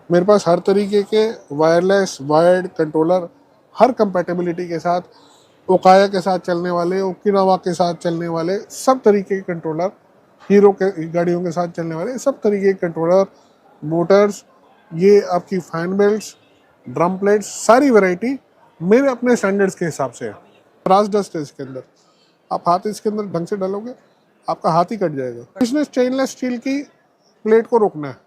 मेरे पास हर तरीके के वायरलेस वायर्ड कंट्रोलर, हर कंपैटिबिलिटी के साथ, ओकाया के साथ चलने वाले, ओकिनावा के साथ चलने वाले, सब तरीके के कंट्रोलर, हीरो के गाड़ियों के साथ चलने वाले सब तरीके के कंट्रोलर, मोटर्स, ये आपकी फैन बेल्ट्स, ड्रम प्लेट्स, सारी वैरायटी मेरे अपने स्टैंडर्ड्स के हिसाब से है। क्रास डस्ट है इसके अंदर, आप हाथ इसके अंदर ढंग से डालोगे आपका हाथ ही कट जाएगा। इसने स्टेनलेस स्टील की प्लेट को रोकना है,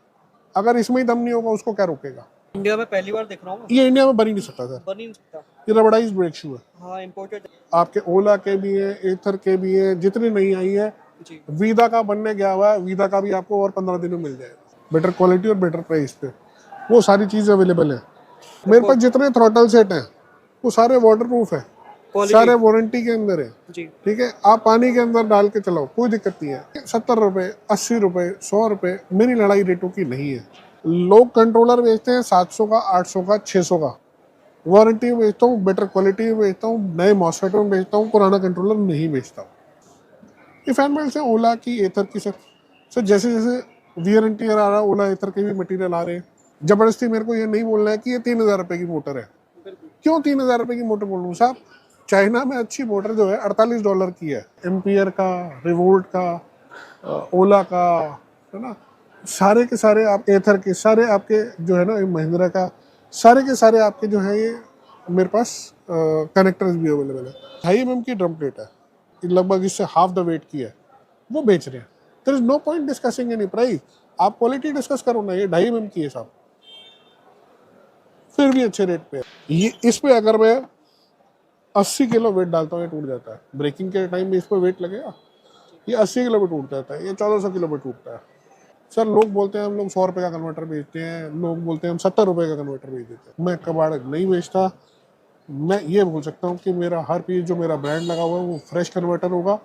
अगर इसमें ही दम नहीं होगा उसको क्या रोकेगा। इंडिया में पहली बार देख रहा हूँ, ये इंडिया में बन ही नहीं सकता सर, बन ही नहीं सकता। ये रबड़ाइज ब्रेक शू है। हाँ, इम्पोर्टेड आपके ओला के भी है, एथर के भी है, जितनी नई आई है। जी। वीदा का बनने गया हुआ है, वीदा का भी आपको और 15 दिन में मिल जाएगा, बेटर क्वालिटी और बेटर प्राइस पे। वो सारी चीज़ अवेलेबल है मेरे पास। जितने थ्रॉटल सेट हैं वो सारे वाटर प्रूफ है, सारे वारंटी के अंदर है जी। ठीक है, आप पानी के अंदर डाल के चलाओ, कोई दिक्कत नहीं है। 70 रुपये, 80 रुपये, 100 रुपये, मेरी लड़ाई रेटों की नहीं है। लोग कंट्रोलर बेचते हैं 700 का, 800 का, 600 का। वारंटी में बेचता हूँ, बेटर क्वालिटी में बेचता हूँ, नए मॉसफेट में बेचता हूँ, पुराना कंट्रोलर नहीं बेचता हूँ। ये फैन बेल्ट है ओला की, एथर की। सर जैसे जैसे वियर एंड टियर आ रहा है, ओला एथर के भी मटेरियल आ रहे हैं। जबरदस्ती मेरे को ये नहीं बोलना है कि ये 3000 रुपये की मोटर है। क्यों 3000 रुपये की मोटर बोलूँ साहब? चाइना में अच्छी मोटर जो है $48 की है, एम्पियर का, रिवोल्ट का, ओला का, है ना, सारे के सारे आप एथर के सारे आपके जो है ना, महिंद्रा का, सारे के सारे आपके जो है ये मेरे पास कनेक्टर्स भी अवेलेबल है। 2.5 mm की ड्रम प्लेट है, लगभग इससे हाफ द वेट की है, वो बेच रहे हैं। There is no point discussing any price, आप क्वालिटी डिस्कस करो ना। ये 2.5 mm की है साहब, फिर भी अच्छे रेट पे है। ये इस पे अगर मैं 80 किलो वेट डालता हूँ ये टूट जाता है। ब्रेकिंग के टाइम में इस पर वेट लगेगा, ये 80 किलो पे टूट जाता है, ये 1400 किलो पे टूटता है। सर लोग बोलते हैं हम लोग 100 रुपये का कन्वर्टर बेचते हैं, लोग बोलते हैं हम 70 रुपये का कन्वर्टर बेच देते हैं। मैं कबाड़ नहीं बेचता। मैं ये बोल सकता हूँ कि मेरा हर पीस जो मेरा ब्रांड लगा हुआ है वो फ्रेश कन्वर्टर होगा,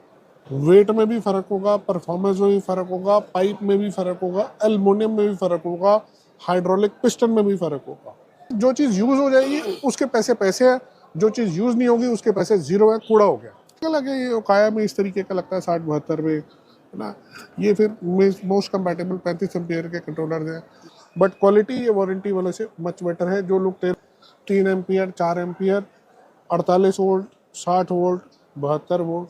वेट में भी फ़र्क होगा, परफॉर्मेंस में भी फ़र्क होगा, पाइप में भी फ़र्क होगा, एल्युमिनियम में भी फ़र्क होगा, हाइड्रोलिक पिस्टन में भी फ़र्क होगा। जो चीज़ यूज़ हो जाएगी उसके पैसे पैसे हैं, जो चीज़ यूज़ नहीं होगी उसके पैसे जीरो है, कूड़ा हो गया। लगे ये ओकाया में इस तरीके का लगता है 60-72 में, है ना। ये फिर मोस्ट कंपैटिबल 35 एम्पियर के कंट्रोलर हैं, बट क्वालिटी ये वारंटी वाले से मच बेटर है। जो लोग 3 ampere, 4 ampere, 48 volt, 60 volt, 72 volt.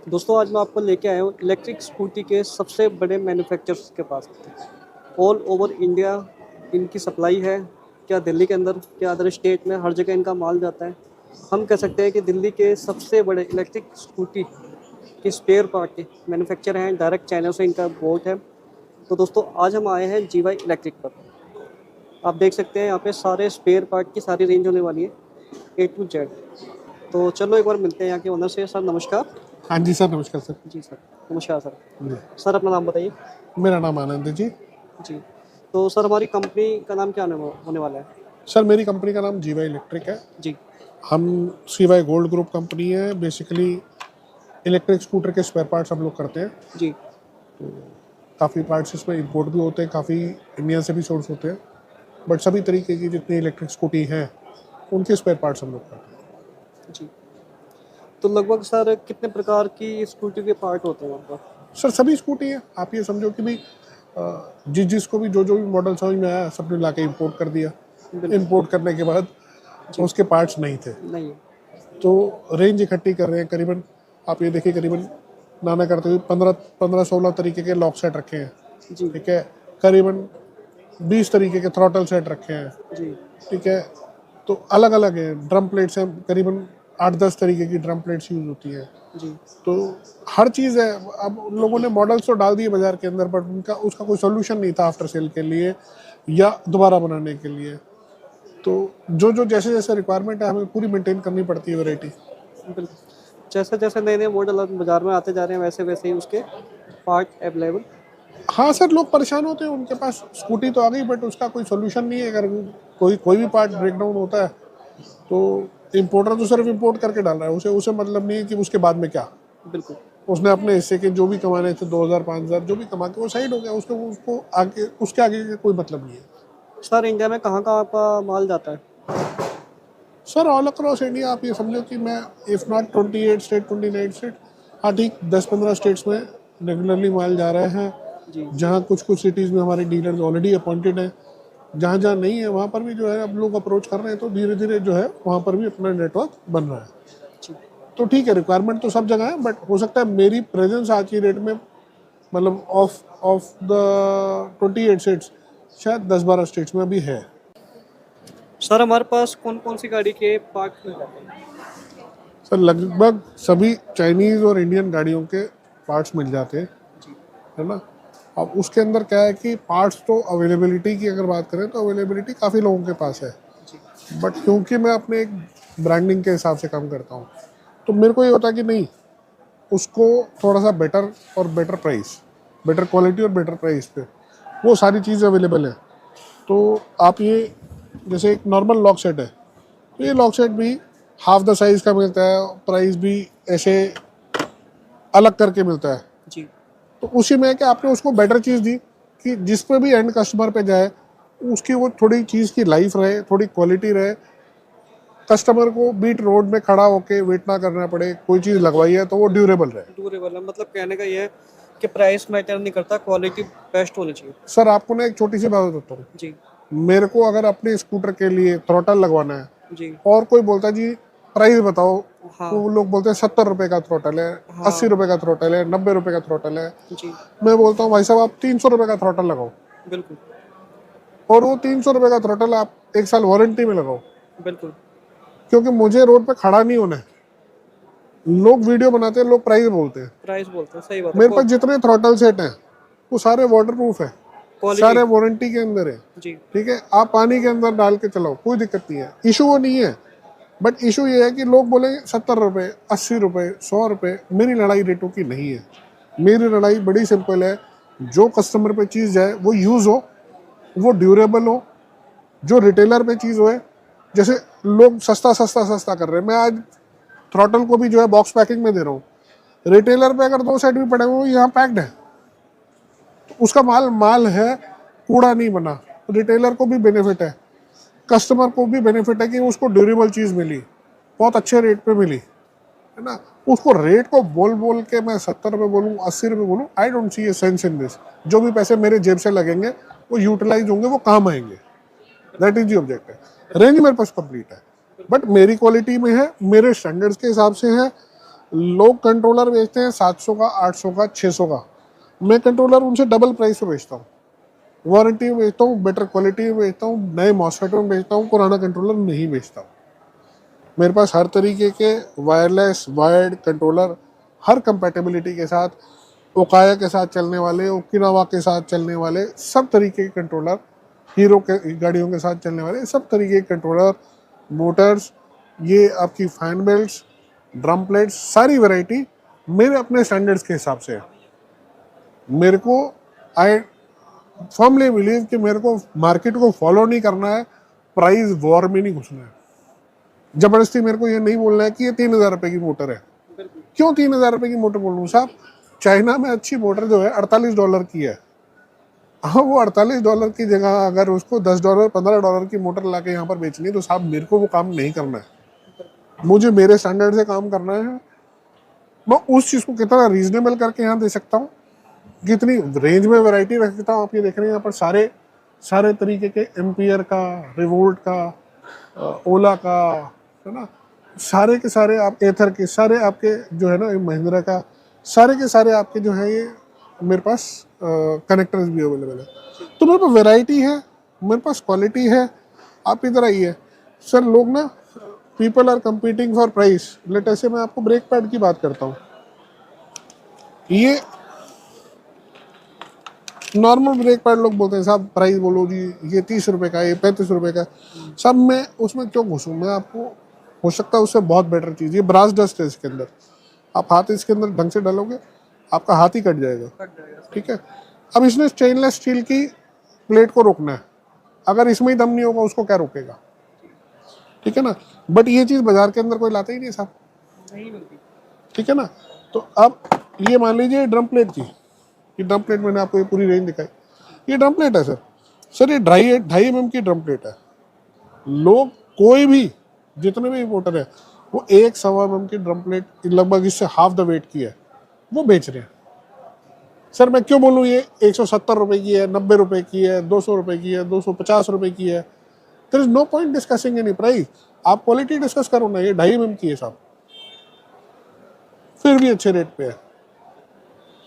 दोस्तों आज मैं आपको लेके आया हूँ इलेक्ट्रिक स्कूटी के सबसे बड़े मैन्युफैक्चरर्स के पास। ऑल ओवर इंडिया इनकी सप्लाई है, क्या दिल्ली के अंदर, क्या अदर स्टेट में, हर जगह इनका माल जाता है। हम कह सकते हैं कि दिल्ली के सबसे बड़े इलेक्ट्रिक स्कूटी के स्पेयर पार्ट के मैन्युफैक्चर हैं। डायरेक्ट चाइना से इनका बोर्ड है। तो दोस्तों आज हम आए हैं GY इलेक्ट्रिक पर। आप देख सकते हैं यहाँ पे सारे स्पेयर पार्ट की सारी रेंज होने वाली है A to Z। तो चलो एक बार मिलते हैं यहाँ के ओनर से। सर नमस्कार। हाँ जी सर, नमस्कार सर। जी सर नमस्कार सर। जी, सर अपना नाम बताइए। मेरा नाम आनंद है जी। जी तो सर हमारी कंपनी का नाम क्या होने वाला है? सर मेरी कंपनी का नाम जीवाई इलेक्ट्रिक है। जी हम सीवाई गोल्ड ग्रुप कंपनी है। बेसिकली इलेक्ट्रिक स्कूटर के स्पेयर पार्ट्स हम लोग करते हैं। जी काफ़ी पार्ट्स इसमें इंपोर्ट भी होते हैं, काफ़ी इंडिया से भी सोर्स होते हैं, बट सभी तरीके की जितनी इलेक्ट्रिक स्कूटी हैं उनके स्पेयर पार्ट्स हम लोग करते हैं। जी तो लगभग सर कितने प्रकार की स्कूटी के पार्ट होते हैं आपका? सर सभी स्कूटी है, आप ये समझो कि भाई जिसको भी जो भी मॉडल समझ में आया सबने ला के इम्पोर्ट कर दिया। इम्पोर्ट करने के बाद उसके पार्ट्स नहीं थे नहीं तो रेंज इकट्ठी कर रहे हैं। करीबन आप ये देखिए, करीबन नाना करते हुए 15-16 तरीके के लॉक सेट रखे हैं। जी ठीक है, करीबन 20 तरीके के थ्रॉटल सेट रखे हैं। जी ठीक है, तो अलग अलग है। ड्रम प्लेट्स हैं, करीबन 8-10 तरीके की ड्रम प्लेट्स यूज होती है। जी तो हर चीज़ है। अब उन लोगों ने मॉडल्स तो डाल दिए बाजार के अंदर, बट उनका उसका कोई सोल्यूशन नहीं था आफ्टर सेल के लिए या दोबारा बनाने के लिए। तो जो जैसे जैसे रिक्वायरमेंट है हमें पूरी मेंटेन करनी पड़ती है वैरायटी। बिल्कुल। जैसे जैसे नए नए मॉडल बाजार में आते जा रहे हैं वैसे वैसे ही उसके पार्ट अवेलेबल। हाँ सर, लोग परेशान होते हैं, उनके पास स्कूटी तो आ गई बट उसका कोई सोल्यूशन नहीं है। अगर कोई भी पार्ट ब्रेकडाउन होता है तो इम्पोर्टर तो सिर्फ इम्पोर्ट करके डाल रहा है, उसे मतलब नहीं है कि उसके बाद में क्या। बिल्कुल उसने अपने हिस्से के जो भी कमाने थे 2000-5000 जो भी कमा के वो साइड हो गया, उसको आगे उसके आगे का कोई मतलब नहीं है। सर इंडिया में कहाँ कहाँ आपका माल जाता है? सर ऑल अक्रॉस इंडिया आप ये समझो कि मैं इफ़ नॉट 28 स्टेट 29 स्टेट, हाँ ठीक 10-15 स्टेट्स में रेगुलरली माल जा रहे हैं। जी जहाँ कुछ सिटीज़ में हमारे डीलर्स ऑलरेडी अपॉइंटेड हैं, जहाँ जहाँ नहीं है वहाँ पर भी जो है अब लोग अप्रोच कर रहे हैं, तो धीरे धीरे जो है वहाँ पर भी अपना नेटवर्क बन रहा है। जी तो ठीक है, रिक्वायरमेंट तो सब जगह है, बट हो सकता है मेरी प्रेजेंस आज की डेट में मतलब ऑफ द 28 स्टेट्स शायद 10-12 स्टेट्स में अभी है। सर हमारे पास कौन कौन सी गाड़ी के पार्ट मिल जाते हैं? सर लगभग सभी चाइनीज़ और इंडियन गाड़ियों के पार्ट्स मिल जाते हैं, जी है ना। अब उसके अंदर क्या है कि पार्ट्स तो अवेलेबिलिटी की अगर बात करें तो अवेलेबिलिटी काफ़ी लोगों के पास है, जी बट क्योंकि मैं अपने एक ब्रांडिंग के हिसाब से काम करता हूँ तो मेरे को ये होता है कि नहीं, उसको थोड़ा सा बेटर और बेटर प्राइस, बेटर क्वालिटी और बेटर प्राइस पे वो सारी चीज़ें अवेलेबल है। तो आप ये जैसे एक नॉर्मल लॉक सेट है तो ये लॉक सेट भी हाफ द साइज़ का मिलता है, प्राइस भी ऐसे अलग करके मिलता है। जी तो उसी में कि आपने उसको बेटर चीज़ दी कि जिस पे भी एंड कस्टमर पे जाए उसकी वो थोड़ी चीज़ की लाइफ रहे, थोड़ी क्वालिटी रहे, कस्टमर को बीट रोड में खड़ा होके वेट ना करना पड़े, कोई चीज़ लगवाई है तो वो ड्यूरेबल रहे। ड्यूरेबल है, मतलब कहने का ये है कि प्राइस मैटर नहीं करता, क्वालिटी बेस्ट होनी चाहिए। सर आपको ना एक छोटी सी बात बताता हूँ, जी मेरे को अगर अपने स्कूटर के लिए थ्रॉटल लगवाना है जी और कोई बोलता है जी प्राइस बताओ, हाँ तो लोग बोलते हैं 70 रुपये का थ्रॉटल है, हाँ 80 रुपये का थ्रॉटल है, 90 रुपये का थ्रॉटल है। जी मैं बोलता हूँ भाई साहब आप 300 रुपये का थ्रॉटल लगाओ, बिल्कुल और वो 300 रुपये का थ्रॉटल आप 1 साल वारंटी में लगाओ, बिल्कुल क्योंकि मुझे रोड पे खड़ा नहीं होना है। लोग वीडियो बनाते हैं, लोग प्राइस बोलते हैं। प्राइस बोलते हैं, सही बात है। मेरे पास जितने थ्रॉटल सेट हैं वो सारे वाटर प्रूफ है, क्वालिटी सारे वारंटी के अंदर है। जी ठीक है, आप पानी के अंदर डाल के चलाओ, कोई दिक्कत नहीं है, इशू वो नहीं है। बट इशू ये है कि लोग बोलेंगे 70 रुपये, 80 रुपये, 100 रुपये। मेरी लड़ाई रेटों की नहीं है, मेरी लड़ाई बड़ी सिंपल है। जो कस्टमर पे चीज़ जाए वो यूज़ हो, वो ड्यूरेबल हो, जो रिटेलर पे चीज़ हो। जैसे लोग सस्ता सस्ता सस्ता कर रहे हैं, मैं आज थ्रॉटल को भी जो है बॉक्स पैकिंग में दे रहा हूँ। रिटेलर पे अगर 2 सेट भी पड़े हुए यहाँ पैक्ड है तो उसका माल है, कूड़ा नहीं बना। रिटेलर को भी बेनिफिट है, कस्टमर को भी बेनिफिट है कि उसको ड्यूरेबल चीज़ मिली, बहुत अच्छे रेट पे मिली, है ना। उसको रेट को बोल के मैं 70 रुपये बोलूँ, 80 रुपये बोलूँ, I don't see a sense in this. जो भी पैसे मेरे जेब से लगेंगे वो यूटिलाइज होंगे, वो काम आएंगे। That is the objective. Range मेरे पास कंप्लीट है, बट मेरी क्वालिटी में है, मेरे स्टैंडर्ड्स के हिसाब से है। लोग कंट्रोलर बेचते हैं 700 का, 800 का, 600 का, मैं कंट्रोलर उनसे डबल प्राइस पे बेचता हूँ। वारंटी में बेचता हूँ, बेटर क्वालिटी में बेचता हूँ, नए मॉसफेट में बेचता हूँ, पुराना कंट्रोलर नहीं बेचता हूँ। मेरे पास हर तरीके के वायरलेस वायर्ड कंट्रोलर हर कंपैटिबिलिटी के साथ ओकाया के साथ चलने वाले, ओकिनावा के साथ चलने वाले, सब तरीके के कंट्रोलर, हीरो के गाड़ियों के साथ चलने वाले सब तरीके के कंट्रोलर, मोटर्स, ये आपकी फैन बेल्ट्स, ड्रम प्लेट्स, सारी वैरायटी मेरे अपने स्टैंडर्ड्स के हिसाब से है। मेरे को आई फर्मली बिलीव कि मेरे को मार्केट को फॉलो नहीं करना है, प्राइस वॉर में नहीं घुसना है। जबरदस्ती मेरे को ये नहीं बोलना है कि ये 3,000 रुपये की मोटर है। क्यों 3,000 रुपये की मोटर बोलूँ साहब? चाइना में अच्छी मोटर जो है $48 की है। हाँ, वो $48 की जगह अगर उसको $10 $15 की मोटर ला के यहाँ पर बेचनी है तो साहब मेरे को वो काम नहीं करना है। मुझे मेरे स्टैंडर्ड से काम करना है। मैं उस चीज़ को कितना रीजनेबल करके यहाँ दे सकता हूँ, कितनी रेंज में वैरायटी रख सकता हूँ। आप ये देख रहे हैं यहाँ पर सारे तरीके के एम्पियर का, रिवोल्ट का, ओला का, है ना, सारे के सारे आप एथर के सारे आपके जो है ना, महिंद्रा का सारे के सारे आपके जो है ये मेरे पास कनेक्टर्स भी अवेलेबल है। तो मेरे पास वैरायटी है, मेरे पास क्वालिटी है। आप इधर आइए सर, लोग ना people are competing for price. Let ऐसे मैं आपको ब्रेक पैड की बात करता हूँ। ये नॉर्मल ब्रेक पैड लोग बोलते हैं साहब प्राइस बोलो जी, ये 30 रुपये का, ये 35 रुपये का। सब मैं उसमें क्यों घुसूँ? मैं आपको हो सकता है उससे बहुत बेटर चीज़, ये ब्रास डस्ट है इसके अंदर। आप हाथ इसके अंदर ढंग से डालोगे आपका हाथ ही कट जाएगा, ठीक है। अब इसने स्टेनलेस स्टील की प्लेट को रोकना है, अगर इसमें ही दम नहीं होगा उसको क्या रोकेगा, ठीक है ना। बट ये चीज़ बाजार के अंदर कोई लाता ही नहीं साहब, नहीं मिलती, ठीक है ना। तो अब ये मान लीजिए ड्रम प्लेट थी, ये ड्रम प्लेट मैंने आपको ये पूरी रेंज दिखाई, ये ड्रम प्लेट है सर ये 2.5 mm की ड्रम प्लेट है। लोग कोई भी जितने भी इंपोर्टर है वो 1.25 mm की ड्रम प्लेट लगभग इससे हाफ द वेट की है वो बेच रहे हैं। सर मैं क्यों बोलूँ ये 170 रुपये की है, 90 रुपये की है, 200 रुपये की है, 250 रुपये की है। There is no point discussing any price. आप क्वालिटी डिस्कस करो ना, ये 2.5 mm की है साहब, फिर भी अच्छे रेट पे है।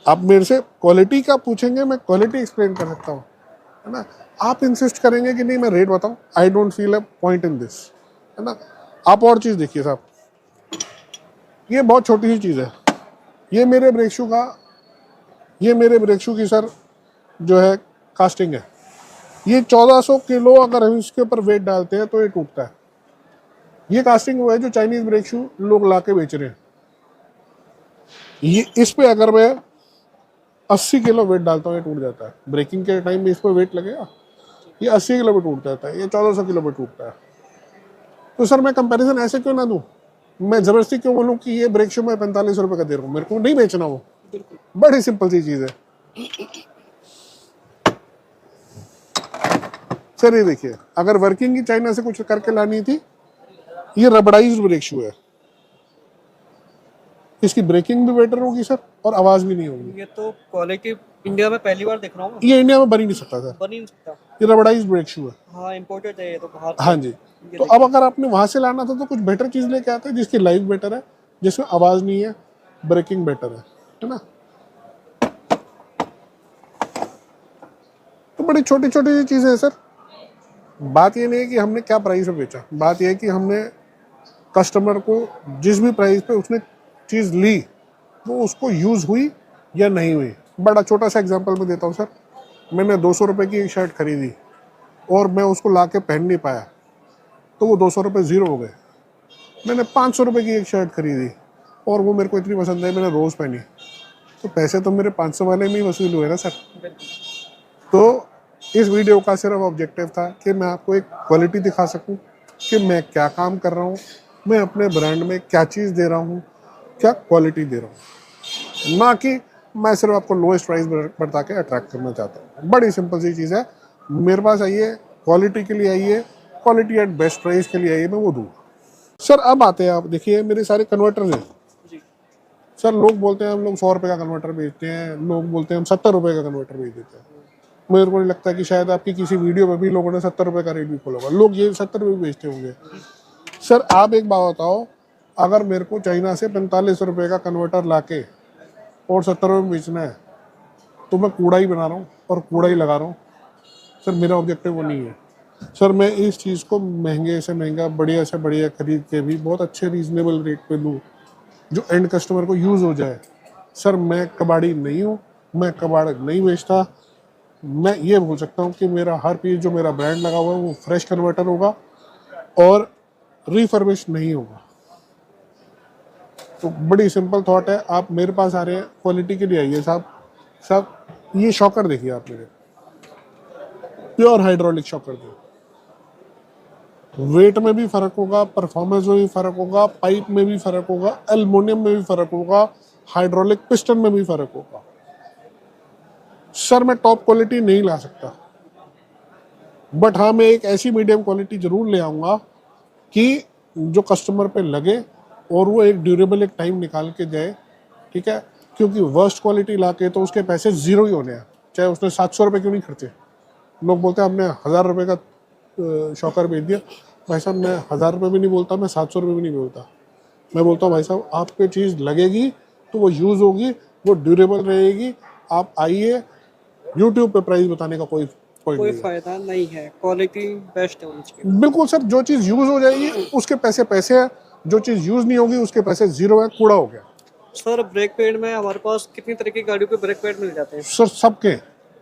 आप मेरे से क्वालिटी का पूछेंगे, मैं क्वालिटी एक्सप्लेन कर सकता हूँ, है ना। आप इंसिस्ट करेंगे कि नहीं मैं रेट बताऊँ, I don't feel a point in this, है ना। आप और चीज़ देखिए साहब, ये बहुत छोटी सी चीज़ है, ये मेरे ब्रेक शू की सर जो है कास्टिंग है। ये 1400 किलो अगर हम इसके ऊपर वेट डालते हैं तो ये टूटता है। ये कास्टिंग वो है जो चाइनीज ब्रेक शू लोग ला के बेच रहे हैं। ये इस पे अगर मैं 80 किलो वेट डालता हूँ ये टूट जाता है। ब्रेकिंग के टाइम में इस पर वेट लगेगा, ये 80 किलो पे टूट जाता है, ये 1400 किलो पे टूटता है। तो सर मैं कंपैरिजन ऐसे क्यों ना दूं? मैं जबरदस्ती क्यों बोलूं कि ये ब्रेक शू मैं 45 रुपये का दे रहा हूँ? मेरे को नहीं बेचना वो, बड़ी सिंपल सी चीज़ है। सर ये देखिए, अगर वर्किंग की चाइना से कुछ करके लानी थी, ये रबड़ाइज्ड ब्रेक शू है, इसकी ब्रेकिंग भी बेटर होगी सर और आवाज़ भी नहीं होगी। ये तो क्वालिटी इंडिया में पहली बार देख रहा हूँ, ये इंडिया में बन ही नहीं सकता सर, बन ही नहीं सकता। ये रबड़ाइज्ड ब्रेक शू है। हाँ, इम्पोर्टेड है ये तो बाहर। हाँ जी, तो अब अगर आपने वहां से लाना था तो कुछ बेटर चीज़ लेके आते हैं जिसकी लाइफ बेटर है, जिसमें आवाज़ नहीं है, ब्रेकिंग बेटर है ना। तो बड़ी छोटी छोटी सी चीज़ें हैं सर। बात ये नहीं है कि हमने क्या प्राइस में बेचा, बात यह है कि हमने कस्टमर को जिस भी प्राइस पे उसने चीज़ ली वो उसको यूज़ हुई या नहीं हुई। बड़ा छोटा सा एग्जांपल मैं देता हूँ सर। मैंने 200 रुपये की एक शर्ट खरीदी और मैं उसको ला के पहन नहीं पाया तो वो 200 रुपये ज़ीरो हो गए। मैंने 500 रुपये की एक शर्ट खरीदी और वो मेरे को इतनी पसंद आई, मैंने रोज़ पहनी, तो पैसे तो मेरे 500 वाले में ही वसूल हुए ना सर। तो इस वीडियो का सिर्फ ऑब्जेक्टिव था कि मैं आपको एक क्वालिटी दिखा सकूं कि मैं क्या काम कर रहा हूं, मैं अपने ब्रांड में क्या चीज़ दे रहा हूं, क्या क्वालिटी दे रहा हूं, ना कि मैं सिर्फ आपको लोएस्ट प्राइस बता के अट्रैक्ट करना चाहता हूं। बड़ी सिंपल सी चीज़ है, मेरे पास आइए, क्वालिटी के लिए आइए, क्वालिटी एट बेस्ट प्राइस के लिए आइए, मैं वो दूँगा। सर अब आते हैं, आप देखिए मेरे सारे कन्वर्टर्स हैं सर। लोग बोलते हैं हम लोग 100 रुपये का कन्वर्टर बेचते हैं, लोग बोलते हैं हम 70 रुपये का कन्वर्टर बेच देते हैं। मेरे को नहीं लगता कि शायद आपकी किसी वीडियो में भी लोगों ने 70 रुपये का रेट भी खोला होगा, लोग ये 70 रुपये बेचते होंगे। सर आप एक बात बताओ, अगर मेरे को चाइना से 45 रुपये का कन्वर्टर लाके और 70 रुपये में बेचना है तो मैं कूड़ा ही बना रहा हूँ और कूड़ा ही लगा रहा हूँ सर। मेरा ऑब्जेक्टिव वो नहीं है सर। मैं इस चीज़ को महंगे से महंगा, बढ़िया से बढ़िया खरीद के भी बहुत अच्छे रीजनेबल रेट पे लूँ जो एंड कस्टमर को यूज़ हो जाए। सर मैं कबाड़ी नहीं हूँ, मैं कबाड़ नहीं बेचता। मैं ये बोल सकता हूँ कि मेरा हर पीस जो मेरा ब्रांड लगा हुआ है वो फ्रेश कन्वर्टर होगा और रिफर्बिश नहीं होगा। तो बड़ी सिंपल थॉट है, आप मेरे पास आ रहे हैं क्वालिटी के लिए आइए साहब। साहब ये शॉकर देखिए आप मेरे, प्योर हाइड्रोलिक शॉकर दो। वेट में भी फर्क होगा, परफॉर्मेंस में भी फर्क होगा, पाइप में भी फर्क होगा, एल्युमिनियम में भी फर्क होगा, हाइड्रोलिक पिस्टन में भी फर्क होगा। सर मैं टॉप क्वालिटी नहीं ला सकता, बट हाँ मैं एक ऐसी मीडियम क्वालिटी जरूर ले आऊँगा कि जो कस्टमर पे लगे और वो एक ड्यूरेबल एक टाइम निकाल के जाए, ठीक है। क्योंकि वर्स्ट क्वालिटी ला के तो उसके पैसे ज़ीरो ही होने हैं, चाहे उसने 700 रुपये क्यों नहीं खर्चे। लोग बोलते हैं हमने 1000 रुपये का शॉकर बेच दिया। भाई साहब मैं 1000 रुपये भी नहीं बोलता, मैं 700 रुपये भी नहीं बोलता। मैं बोलता हूँ भाई साहब आपको चीज़ लगेगी तो वो यूज़ होगी, वो ड्यूरेबल रहेगी। आप आइए, यूट्यूब पे प्राइस बताने का कोई पॉइंट कोई नहीं है। फायदा नहीं है, क्वालिटी बेस्ट होनी चाहिए। बिल्कुल सर, जो चीज़ यूज़ हो जाएगी उसके पैसे पैसे हैं, जो चीज़ यूज़ नहीं होगी उसके पैसे ज़ीरो है, कूड़ा हो गया। सर ब्रेक पैड में हमारे पास कितनी तरह की गाड़ियों के ब्रेक पैड मिल जाते हैं? सर सबके,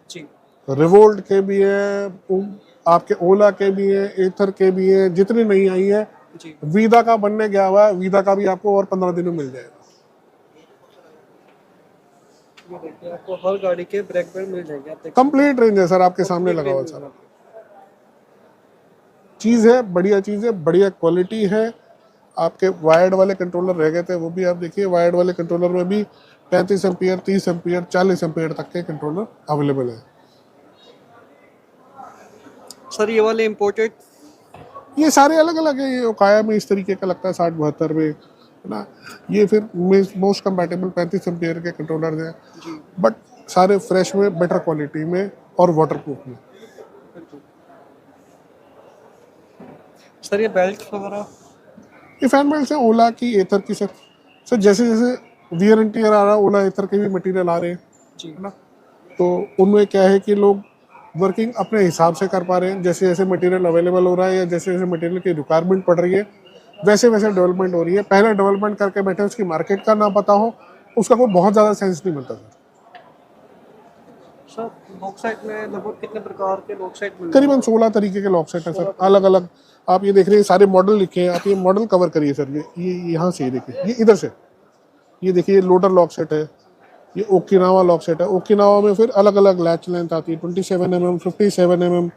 जी रिवोल्ट के भी हैं, आपके ओला के भी हैं, एथर के भी हैं, जितनी नहीं आई है। जी। वीदा का बनने गया हुआ है, वीदा का भी आपको और 15 दिन में मिल जाएगा। ये देखिए आपको हर गाड़ी के ब्रेक पैड मिल जाएंगे, आप देखिए कंप्लीट रेंज है सर, आपके सामने लगा हुआ है सारा चीज़ है, बढ़िया चीज़ है, बढ़िया क्वालिटी है। आपके वायर्ड वाले कंट्रोलर रह गए थे, वो भी आप देखिए। वायर्ड वाले कंट्रोलर में भी 35 एम्पियर, 30 एम्पियर, 40 एम्पियर तक के कंट्रोलर अवेलेबल है। सर ये वाले इम्पोर्टेड ये सारे अलग अलग है। ये ओकाया में इस तरीके का लगता है 60-72 में, है ना। ये फिर मोस्ट कंपैटिबल 35 एम्पियर के कंट्रोलर हैं, जी बट सारे फ्रेश में, बेटर क्वालिटी में और वाटरप्रूफ में। बिल्कुल। सर ये बेल्ट वगैरह ये फैन बेल्ट है ओला की, एथर की सर। सर जैसे जैसे वियर एंड टियर आ रहा है, ओला एथर के भी मटेरियल आ रहे हैं, जी है ना। तो उनमें क्या है कि लोग वर्किंग अपने हिसाब से कर पा रहे हैं। जैसे जैसे मटेरियल अवेलेबल हो रहा है या जैसे जैसे मटेरियल की रिक्वायरमेंट पड़ रही है, वैसे वैसे डेवलपमेंट हो रही है। पहले डेवलपमेंट करके बैठे उसकी मार्केट का ना पता हो, उसका कोई बहुत ज़्यादा सेंस नहीं मिलता सर। सर लॉक साइड में लगभग कितने प्रकार के लॉक साइड मिल करीबन 16 तरीके के लॉक सेट है सर, अलग अलग। आप ये देख रहे हैं सारे मॉडल लिखे हैं, आप ये मॉडल कवर करिए सर। ये यहाँ से, ये देखिए, ये इधर से, ये देखिए, ये लोडर लॉक सेट है, ये ओकिनावा लॉक सेट है। ओकिनावा में फिर अलग अलग लैच लेंथ आती है, 27 mm, 57 mm।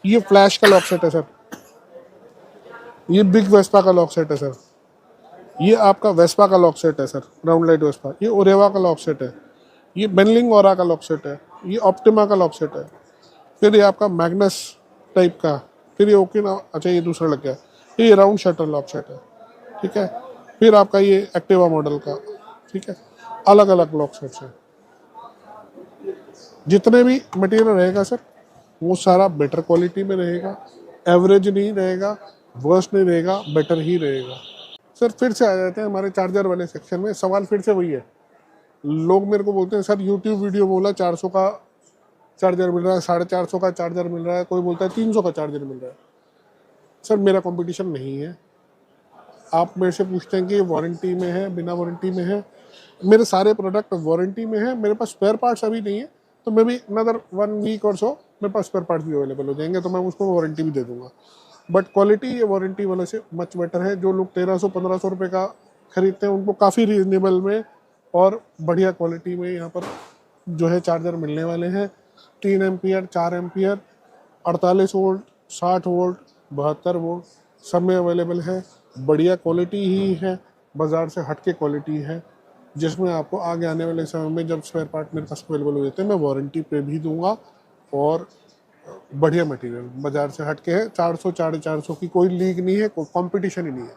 ये फ्लैश का लॉक सेट है सर। ये बिग वेस्पा का लॉक सेट है सर। ये आपका वेस्पा का लॉक सेट है सर, राउंड लाइट वेस्पा। ये ओरेवा का लॉक सेट है। ये बेनलिंग ओरा का लॉक सेट है। ये ऑप्टिमा का लॉक सेट है। फिर ये आपका मैग्नस टाइप का। फिर ये ओकिनावा, अच्छा ये दूसरा लग गया, ये राउंड शटर लॉक सेट है, ठीक है। फिर आपका ये एक्टिवा मॉडल का, ठीक है। अलग अलग लॉक सेट्स हैं। जितने भी मटेरियल रहेगा सर वो सारा बेटर क्वालिटी में रहेगा, एवरेज नहीं रहेगा, वर्स्ट नहीं रहेगा, बेटर ही रहेगा। सर फिर से आ जाते हैं हमारे चार्जर वाले सेक्शन में। सवाल फिर से वही है, लोग मेरे को बोलते हैं सर यूट्यूब वीडियो बोला 400 का चार्जर मिल रहा है, 450 का चार्जर मिल रहा है, कोई बोलता है 300 का चार्जर मिल रहा है। सर मेरा कंपटीशन नहीं है। आप मेरे से पूछते हैं कि ये वारंटी में है, बिना वारंटी में है। मेरे सारे प्रोडक्ट वारंटी में है। मेरे पास स्पेयर पार्ट्स अभी नहीं है, तो मे बी अनदर 1 वीक और सो मेरे पास स्पेयर पार्ट्स भी अवेलेबल हो जाएंगे, तो मैं उसको वारंटी भी दे दूंगा। बट क्वालिटी ये वारंटी वाले से मच बेटर है। जो लोग 1300-1500 रुपये का खरीदते हैं उनको काफ़ी रीजनेबल में और बढ़िया क्वालिटी में यहाँ पर जो है चार्जर मिलने वाले हैं। 3 ampere, 4 ampere, 48 volt, 60 volt, 72 volt, सब में अवेलेबल है। बढ़िया क्वालिटी ही है, बाज़ार से हट के क्वालिटी है, जिसमें आपको आगे आने वाले समय में जब स्पेयर पार्ट मेरे पास अवेलेबल हो जाते हैं मैं वारंटी पे भी दूंगा। और बढ़िया मटेरियल बाज़ार से हट के है। 400, 450 की कोई लीग नहीं है, कोई कंपटीशन ही नहीं है।